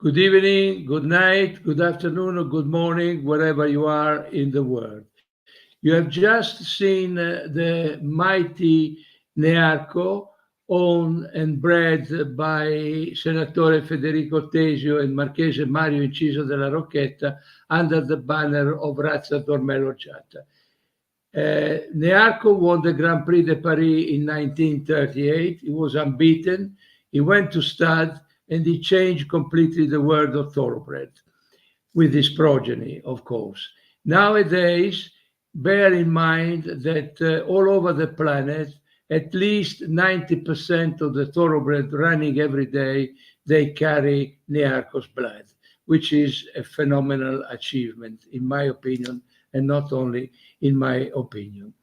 Good evening, good night, good afternoon, or good morning, wherever you are in the world. You have just seen the mighty Nearco, owned and bred by Senatore Federico Tesio and Marchese Mario Inciso della Rocchetta under the banner of Razza Dormello Giatta. Nearco won the Grand Prix de Paris in 1938. He was unbeaten. He went to stud and he changed completely the world of thoroughbred with his progeny, of course. Nowadays, bear in mind that all over the planet, at least 90% of the thoroughbred running every day, they carry Nearco's blood, which is a phenomenal achievement, in my opinion, and not only in my opinion.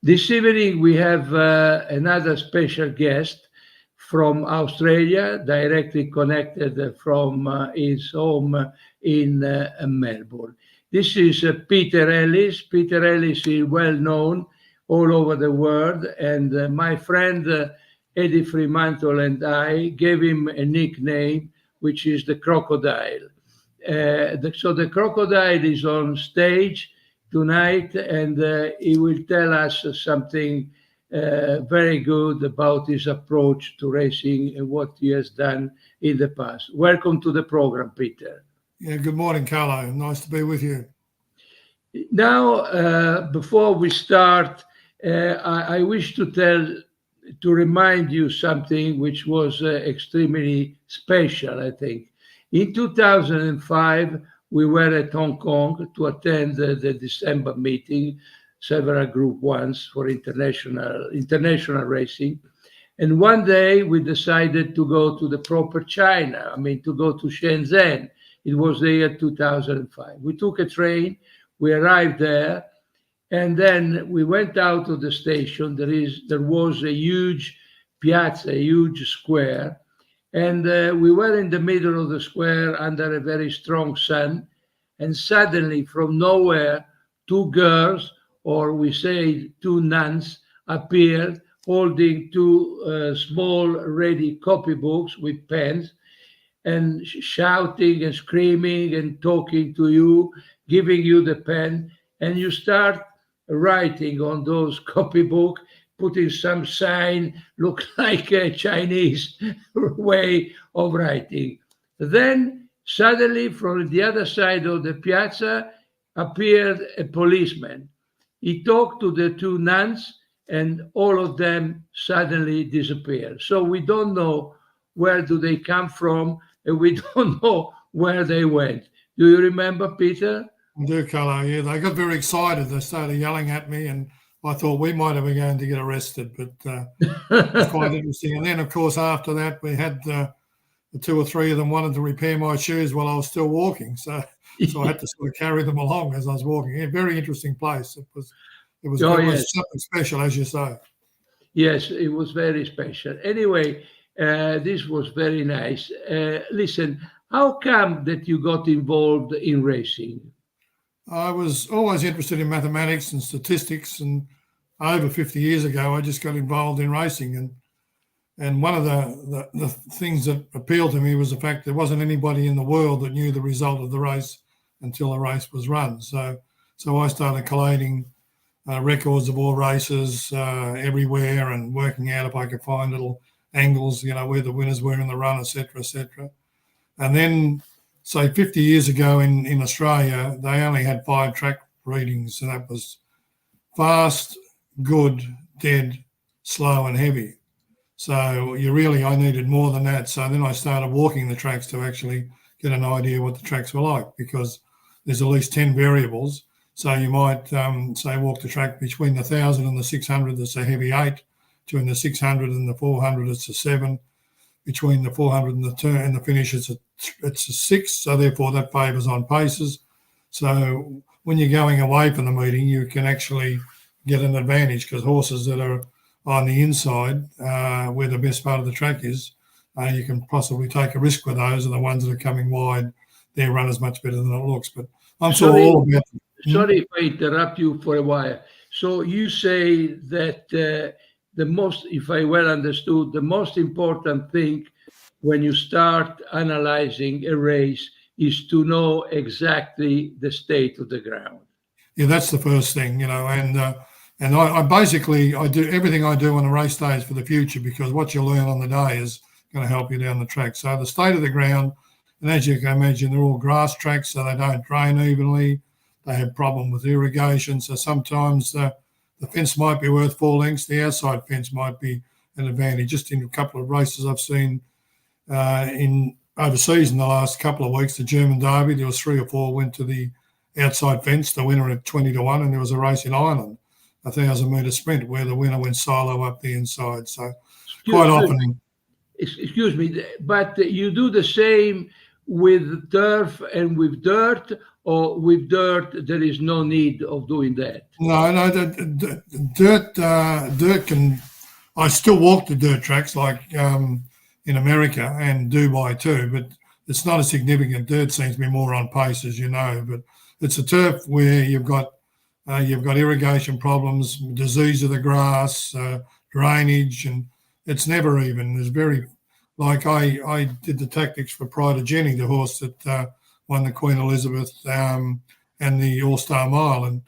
This evening, we have another special guest from Australia, directly connected from his home in Melbourne. This is Peter Ellis. Peter Ellis is well known all over the world, and my friend Eddie Fremantle and I gave him a nickname, which is the Crocodile. So the Crocodile is on stage tonight, and he will tell us something very good about his approach to racing and what he has done in the past. Welcome to the program, Peter. Yeah, good morning, Carlo. Nice to be with you. Now, before we start, I wish to remind you something which was extremely special, I think. In 2005, we were at Hong Kong to attend the December meeting, several group ones for international racing. And one day we decided to go to the proper China, to go to Shenzhen. It was the year 2005. We took a train, we arrived there, and then we went out of the station. There was a huge piazza, a huge square, and we were in the middle of the square under a very strong sun, and suddenly from nowhere, two girls, or we say two nuns, appeared holding two small ready copybooks with pens and shouting and screaming and talking to you, giving you the pen, and you start writing on those copybook, putting some sign, look like a Chinese way of writing. Then suddenly from the other side of the piazza appeared a policeman. He talked to the two nuns, and all of them suddenly disappeared. So we don't know where do they come from, and we don't know where they went. Do you remember, Peter? I do, Carlo. Yeah, they got very excited. They started yelling at me, and I thought we might have been going to get arrested, but it's quite interesting. And then, of course, after that, we had the two or three of them wanted to repair my shoes while I was still walking. So I had to sort of carry them along as I was walking. A very interesting place. It was something special, as you say. Yes, it was very special. Anyway, this was very nice. Listen, how come that you got involved in racing? I was always interested in mathematics and statistics, and over 50 years ago, I just got involved in racing. And one of the things that appealed to me was the fact there wasn't anybody in the world that knew the result of the race until the race was run. So I started collating records of all races everywhere and working out if I could find little angles, where the winners were in the run, et cetera. And then, say, 50 years ago in Australia, they only had 5 track readings, and that was fast, good, dead, slow, and heavy. So I needed more than that. So then I started walking the tracks to actually get an idea what the tracks were like, because there's at least 10 variables. So you might, say, walk the track between the 1,000 and the 600, that's a heavy 8. Between the 600 and the 400, it's a 7. Between the 400 and the turn and the finish, it's a 6. So therefore, that favours on paces. So when you're going away from the meeting, you can actually get an advantage, because horses that are on the inside, where the best part of the track is, you can possibly take a risk with those, and the ones that are coming wide, their run is much better than it looks. But I'm sort of all about. Sorry if I interrupt you for a while. So you say that if I well understood, the most important thing when you start analyzing a race is to know exactly the state of the ground. Yeah, that's the first thing, and I basically I do everything I do on a race day is for the future, because what you learn on the day is going to help you down the track. So the state of the ground, and as you can imagine, they're all grass tracks, so they don't drain evenly. They have problem with irrigation, so sometimes the fence might be worth 4 lengths. The outside fence might be an advantage. Just in a couple of races I've seen in overseas in the last couple of weeks, the German Derby, there was 3 or 4 went to the outside fence, the winner at 20-1, and there was a race in Ireland, a 1,000-metre sprint, where the winner went solo up the inside. So quite often. Excuse me, but you do the same with turf and with dirt, or with dirt there is no need of doing that? No, dirt can. I still walk the dirt tracks like in America and Dubai too, but it's not a significant. Dirt seems to be more on pace, as you know, but it's a turf where you've got irrigation problems, disease of the grass, drainage, and it's never even. There's very, like I did the tactics for Pride of Jenny, the horse that won the Queen Elizabeth and the All-Star Mile, and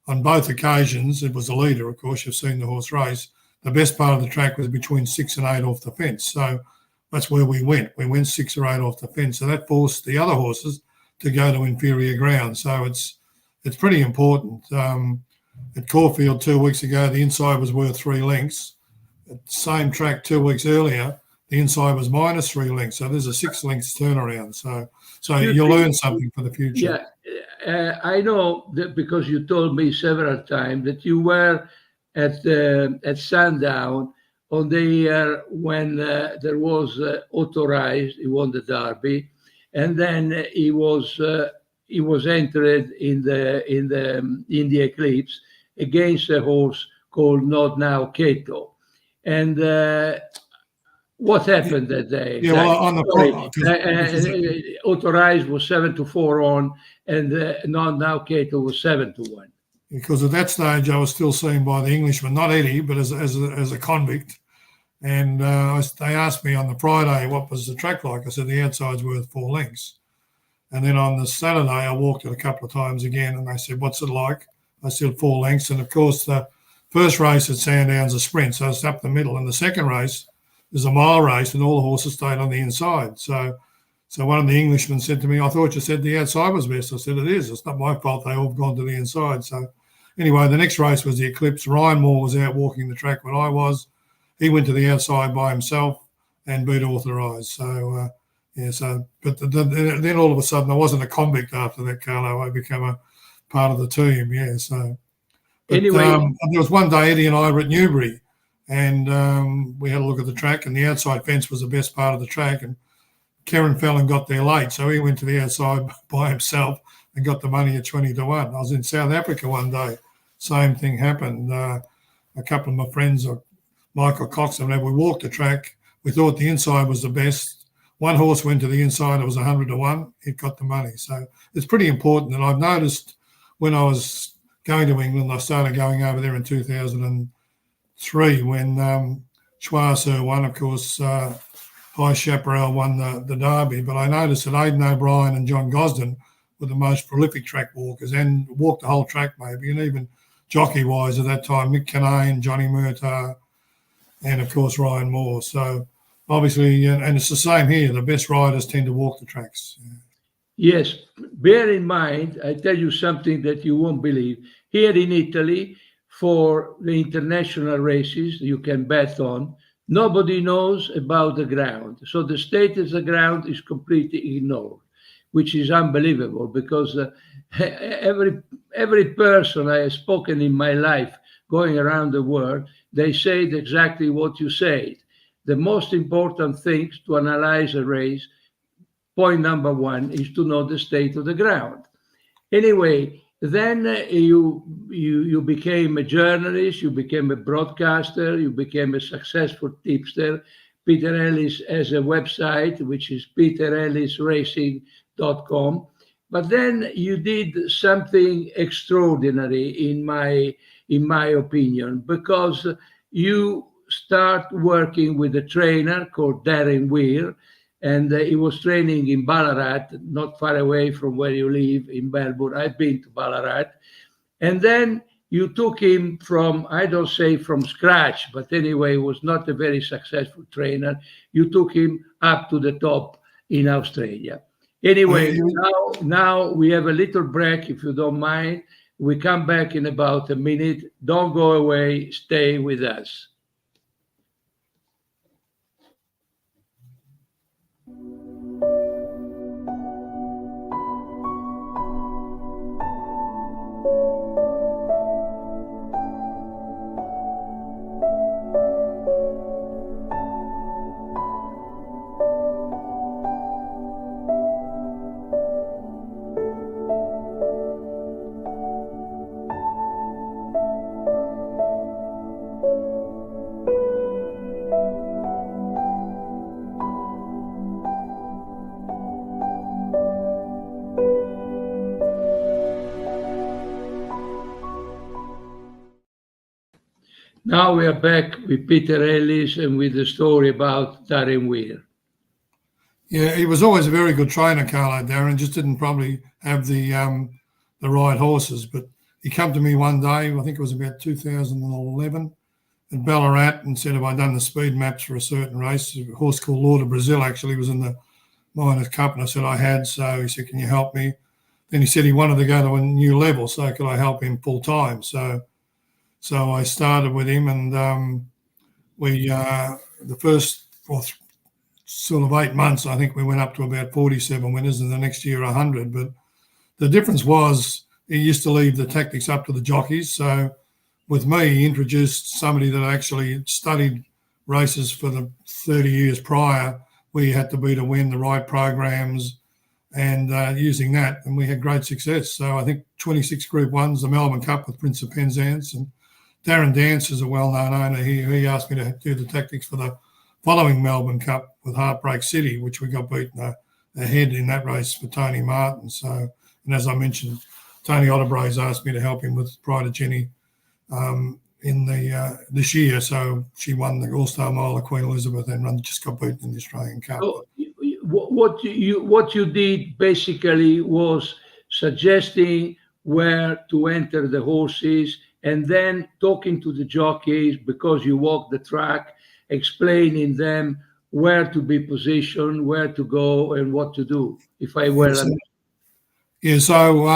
on both occasions, it was a leader, of course, you've seen the horse race. The best part of the track was between 6 and 8 off the fence. So that's where we went. We went 6 or 8 off the fence. So that forced the other horses to go to inferior ground. So it's pretty important. At Caulfield 2 weeks ago, the inside was worth 3 lengths. At the same track 2 weeks earlier, the inside was minus 3 lengths. So there's a 6 lengths turnaround. So you'll learn something for the future. Yeah, I know that because you told me several times that you were at Sandown on the year when there was authorized. He won the Derby, and then he was entered in the Eclipse against a horse called Not Now Cato. And what happened that day? Yeah, well, on the authorized was 7-4 on, and Not Now Cato was 7-1. Because at that stage I was still seen by the Englishman, not Eddie, but as a convict. And they asked me on the Friday what was the track like. I said the outside's worth 4 lengths. And then on the Saturday I walked it a couple of times again, and they said, "What's it like?" I said 4 lengths. And of course the first race at Sandown's a sprint, so it's up the middle. And the second race is a mile race, and all the horses stayed on the inside. So one of the Englishmen said to me, "I thought you said the outside was best." I said, "It is. It's not my fault. They all have gone to the inside." So anyway, the next race was the Eclipse. Ryan Moore was out walking the track when I was. He went to the outside by himself and beat authorised. So, but then all of a sudden I wasn't a convict after that, Carlo. I became a part of the team, yeah. So, but anyway, there was one day Eddie and I were at Newbury, and we had a look at the track, and the outside fence was the best part of the track, and Karen Fallon got there late, so he went to the outside by himself and got the money at 20-1. I was in South Africa one day. Same thing happened. A couple of my friends, Michael Cox and we walked the track. We thought the inside was the best. One horse went to the inside. It was 100-1. It got the money. So it's pretty important. And I've noticed when I was going to England, I started going over there in 2003 when Schwarzer won, of course. High Chaparral won the Derby. But I noticed that Aidan O'Brien and John Gosden were the most prolific track walkers and walked the whole track maybe, and even jockey-wise at that time, Mick Kinane, Johnny Murtagh, and of course Ryan Moore. So obviously, and it's the same here, the best riders tend to walk the tracks. Yes, bear in mind, I tell you something that you won't believe. Here in Italy, for the international races you can bet on, nobody knows about the ground. So the state of the ground is completely ignored, which is unbelievable, because every person I have spoken in my life going around the world, they say exactly what you said. The most important thing to analyze a race, point number 1, is to know the state of the ground. Anyway, then you became a journalist, you became a broadcaster, you became a successful tipster. Peter Ellis has a website, which is peterellisracing.com. But then you did something extraordinary in my opinion, because you start working with a trainer called Darren Weir, and he was training in Ballarat, not far away from where you live in Melbourne. I've been to Ballarat. And then you took him from, I don't say from scratch, but anyway, he was not a very successful trainer. You took him up to the top in Australia. Anyway, now we have a little break, if you don't mind. We come back in about a minute. Don't go away. Stay with us. Now we are back with Peter Ellis and with the story about Darren Weir. Yeah, he was always a very good trainer, Carlo. Darren just didn't probably have the right horses. But he came to me one day, I think it was about 2011, at Ballarat, and said, have I done the speed maps for a certain race? A horse called Lord of Brazil actually was in the Miners' Cup, and I said I had. So he said, can you help me? Then he said he wanted to go to a new level, so could I help him full time? So I started with him, and we the first sort of 8 months, I think we went up to about 47 winners, and the next year 100. But the difference was he used to leave the tactics up to the jockeys. So with me, he introduced somebody that actually studied races for the 30 years prior, where you had to be to win the right programs, and using that, and we had great success. So I think 26 Group 1s, the Melbourne Cup with Prince of Penzance, and Darren Dance is a well-known owner. He asked me to do the tactics for the following Melbourne Cup with Heartbreak City, which we got beaten ahead in that race for Tony Martin. So, and as I mentioned, Tony Otterbrae's asked me to help him with Pride of Jenny in the this year. So she won the All-Star Mile of Queen Elizabeth and just got beaten in the Australian Cup. So what you did basically was suggesting where to enter the horses, and then talking to the jockeys, because you walk the track, explaining them where to be positioned, where to go, and what to do, if I well understand. Yeah, so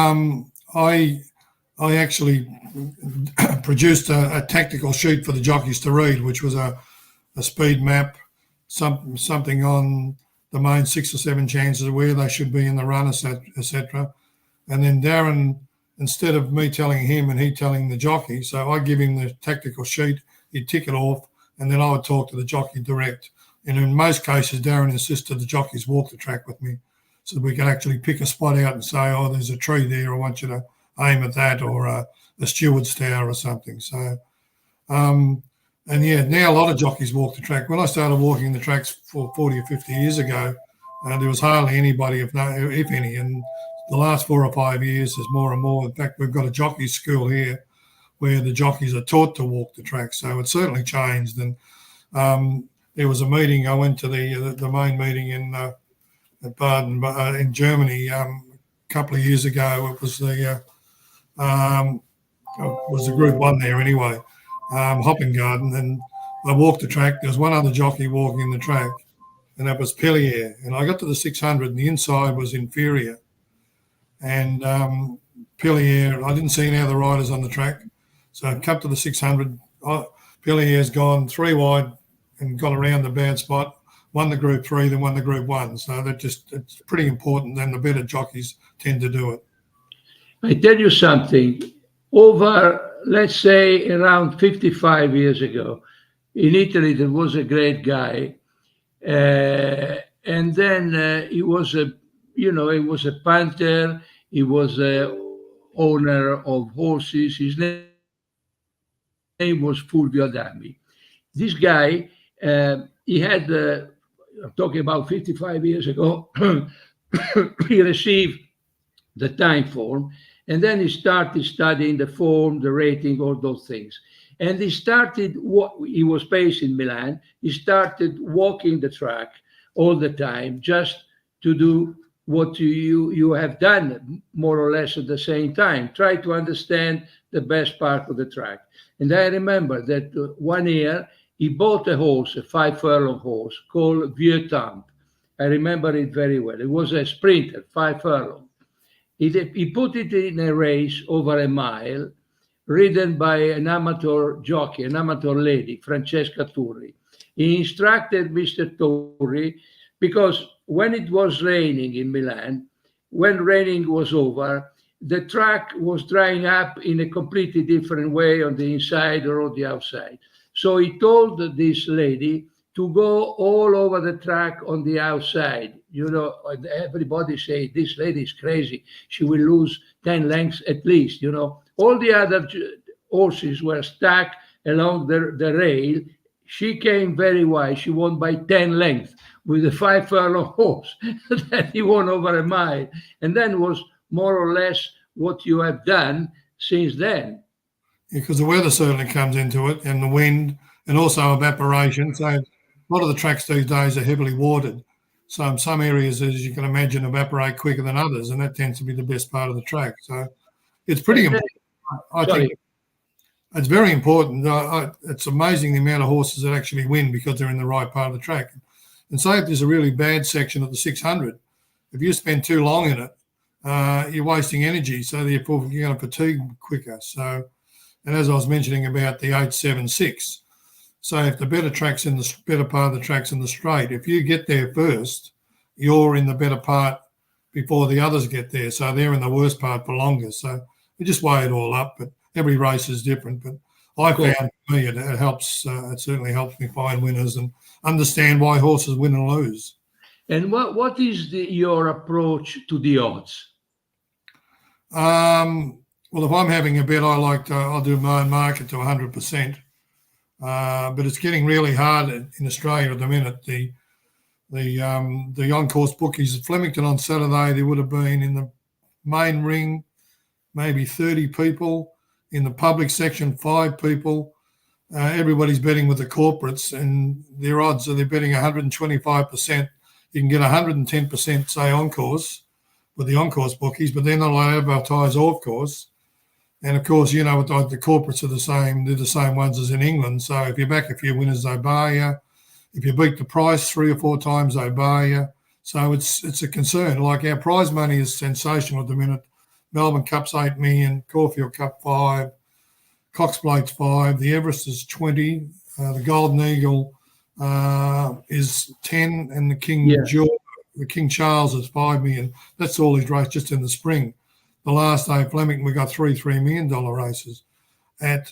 I actually produced a tactical sheet for the jockeys to read, which was a speed map, something on the main 6 or 7 chances of where they should be in the run, etc. And then Darren, instead of me telling him and he telling the jockey, so I give him the tactical sheet, he'd tick it off, and then I would talk to the jockey direct. And in most cases, Darren insisted the jockeys walk the track with me, so we can actually pick a spot out and say, oh, there's a tree there, I want you to aim at that, or a steward's tower or something. So, and yeah, now a lot of jockeys walk the track. When I started walking the tracks 40 or 50 years ago, there was hardly anybody, if any, and the last 4 or 5 years, there's more and more. In fact, we've got a jockey school here where the jockeys are taught to walk the track. So it's certainly changed. And there was a meeting. I went to the main meeting in Baden in Germany a couple of years ago. It was the Group 1 there anyway, Hopping Garden. And I walked the track. There was one other jockey walking the track, and that was Pellier. And I got to the 600, and the inside was inferior. And Pellier, I didn't see any other riders on the track. So I come to the 600. Pellier's gone 3 wide and got around the bad spot, won the Group 3, then won the Group 1. So it's pretty important, and the better jockeys tend to do it. I tell you something, over, let's say, around 55 years ago, in Italy, there was a great guy. And then he was a punter. He was a owner of horses. His name was Fulvio Adami. This guy, he had, I'm talking about 55 years ago, he received the time form, and then he started studying the form, the rating, all those things. And he was based in Milan. He started walking the track all the time, just to do what you have done more or less at the same time. Try to understand the best part of the track. And I remember that one year he bought a horse, a 5 furlong horse called Vieux Temps. I remember it very well. It was a sprinter, 5 furlong. He put it in a race over a mile, ridden by an amateur jockey, an amateur lady, Francesca Turri. He instructed Mr. Turri because when it was raining in Milan, when raining was over, the track was drying up in a completely different way on the inside or on the outside. So he told this lady to go all over the track on the outside. You know, everybody say, this lady is crazy. She will lose 10 lengths at least, you know. All the other horses were stuck along the rail. She came very wide. She won by 10 lengths with a 5 furlong horse. Then he won over a mile. And then was more or less what you have done since then. Because the weather certainly comes into it, and the wind, and also evaporation. So a lot of the tracks these days are heavily watered. So in some areas, as you can imagine, evaporate quicker than others, and that tends to be the best part of the track. So it's pretty important. I think it's very important. It's amazing the amount of horses that actually win because they're in the right part of the track. And say if there's a really bad section of the 600, if you spend too long in it, you're wasting energy. So therefore, you're going to fatigue quicker. So, and as I was mentioning about the 876, so if the better tracks in the better part of the tracks in the straight, if you get there first, you're in the better part before the others get there. So they're in the worst part for longer. So we just weigh it all up, but every race is different. But I found for me it helps. It certainly helps me find winners and understand why horses win and lose. And what is your approach to the odds? Well, if I'm having a bet, I'll do my own market to 100%. But it's getting really hard in Australia at the minute. The on-course bookies at Flemington on Saturday, there would have been in the main ring maybe 30 people, in the public section 5 people. Everybody's betting with the corporates, and their odds are they're betting 125%. You can get 110%, say, on-course with the on-course bookies, but they're not allowed to advertise off-course. And, of course, you know, the corporates are the same. They're the same ones as in England. So if you back a few winners, they bar you. If you beat the price 3 or 4 times, they bar you. So it's a concern. Like our prize money is sensational at the minute. Melbourne Cup's 8 million, Caulfield Cup 5, Cox Plate's 5, the Everest is 20, the Golden Eagle is 10, and the King Charles is 5 million. That's all these races just in the spring. The last day of Flemington, we got $3 million races. At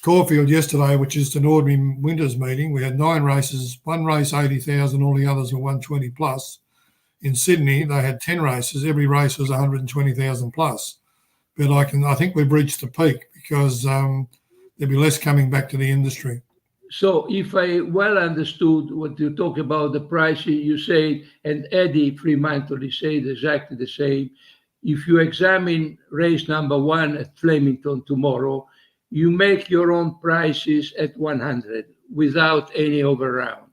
Caulfield yesterday, which is an ordinary winter's meeting, we had 9 races, one race 80,000, all the others were 120 plus. In Sydney, they had 10 races. Every race was 120,000 plus. But I think we've reached the peak because there'll be less coming back to the industry. So if I well understood what you talk about the price, you say, and Eddie Fremantle said exactly the same. If you examine race number 1 at Flemington tomorrow, you make your own prices at 100 without any overround.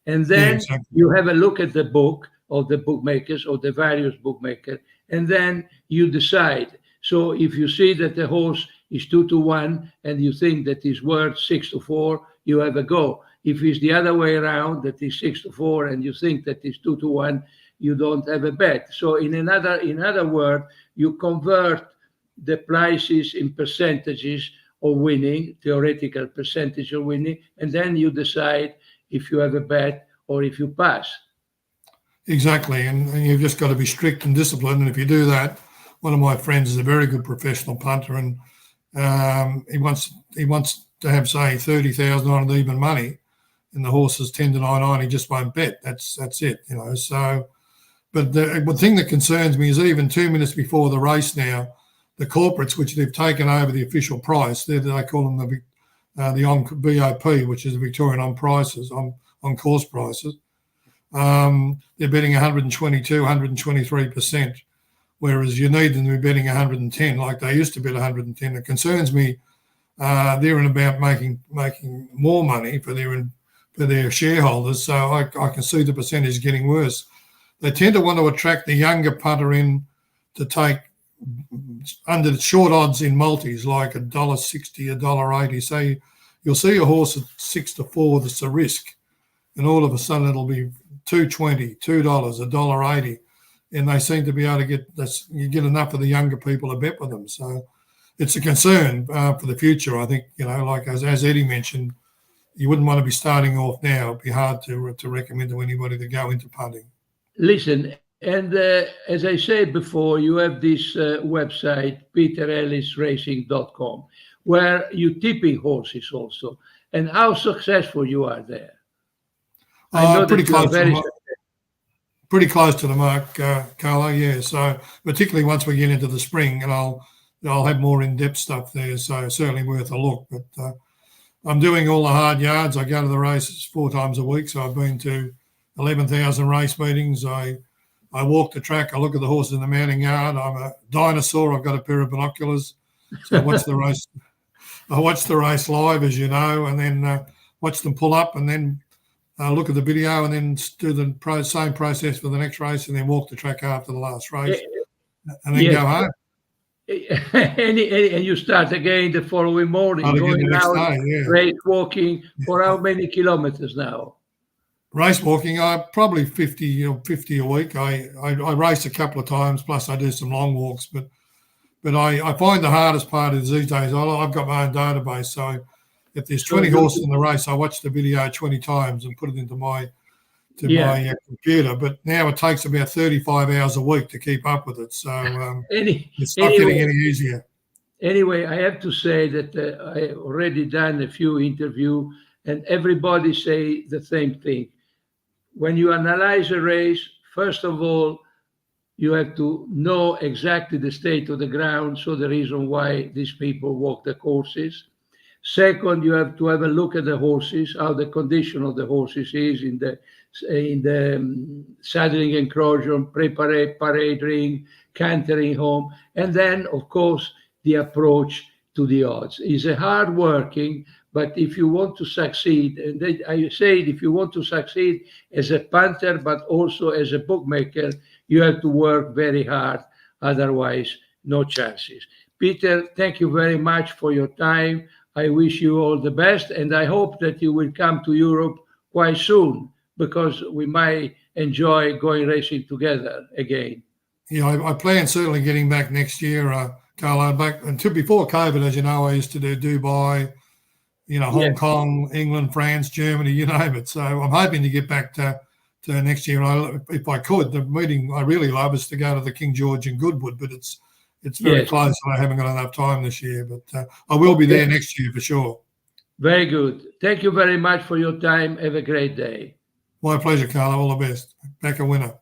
And then you have a look at the book of the bookmakers or the various bookmakers, and then you decide. So if you see that the horse is 2-1 and you think that is worth 6-4, you have a go. If it's the other way around, that is 6-4 and you think that is 2-1, you don't have a bet. So in other words, you convert the prices in percentages of winning, theoretical percentage of winning, and then you decide if you have a bet or if you pass. Exactly, and you've just got to be strict and disciplined. And if you do that, one of my friends is a very good professional punter, and he wants to have, say, 30,000 on even money, and the horse is 10-9, he just won't bet. That's it, you know. So, but the thing that concerns me is even 2 minutes before the race now, the corporates, which they've taken over the official price, they call them the on BOP, which is the Victorian on course prices. They're betting 122, 123%, whereas you need them to be betting 110, like they used to bet 110. It concerns me. They're in about making more money for their shareholders. So I can see the percentage getting worse. They tend to want to attract the younger punter in to take under the short odds in multis, like $1.60, $1.80. So you'll see a horse at 6-4 that's a risk, and all of a sudden it'll be $2.20, $2, $1.80, and they seem to be able to get you get enough of the younger people to bet with them. So it's a concern for the future. I think, like as Eddie mentioned, you wouldn't want to be starting off now. It'd be hard to recommend to anybody to go into punting. Listen, and as I said before, you have this website, peterellisracing.com, where you're tipping horses also. And how successful you are there? I know pretty close to the mark, Carlo. Yeah. So particularly once we get into the spring, and I'll have more in-depth stuff there. So certainly worth a look. But I'm doing all the hard yards. I go to the races 4 times a week. So I've been to 11,000 race meetings. I walk the track. I look at the horses in the mounting yard. I'm a dinosaur. I've got a pair of binoculars. So I watch the race. I watch the race live, as you know, and then watch them pull up, and then look at the video, and then do the same process for the next race, and then walk the track after the last race, and then go home. And you start again the following morning, going out, race walking for how many kilometers now? Race walking, probably 50 a week. I race a couple of times, plus I do some long walks. But I find the hardest part is these days, I've got my own database. So if there's 20 horses in the race, I watch the video 20 times and put it into my computer. But now it takes about 35 hours a week to keep up with it. So it's not getting any easier. Anyway, I have to say that I already done a few interviews, and everybody say the same thing. When you analyze a race, first of all, you have to know exactly the state of the ground, so the reason why these people walk the courses. Second, you have to have a look at the horses, how the condition of the horses is in the saddling enclosure, parade ring, cantering home, and then, of course, the approach to the odds. It's a hard working, but if you want to succeed, and I say if you want to succeed as a punter, but also as a bookmaker, you have to work very hard. Otherwise, no chances. Peter, thank you very much for your time. I wish you all the best, and I hope that you will come to Europe quite soon, because we might enjoy going racing together again. Yeah, I plan certainly getting back next year, Carlo. Back until before COVID, as you know, I used to do Dubai, Hong Kong, England, France, Germany, you name it. So I'm hoping to get back to next year. If I could, the meeting I really love is to go to the King George in Goodwood, but it's very close, and I haven't got enough time this year. But I will be there next year for sure. Very good. Thank you very much for your time. Have a great day. My pleasure, Carlo. All the best. Back a winner.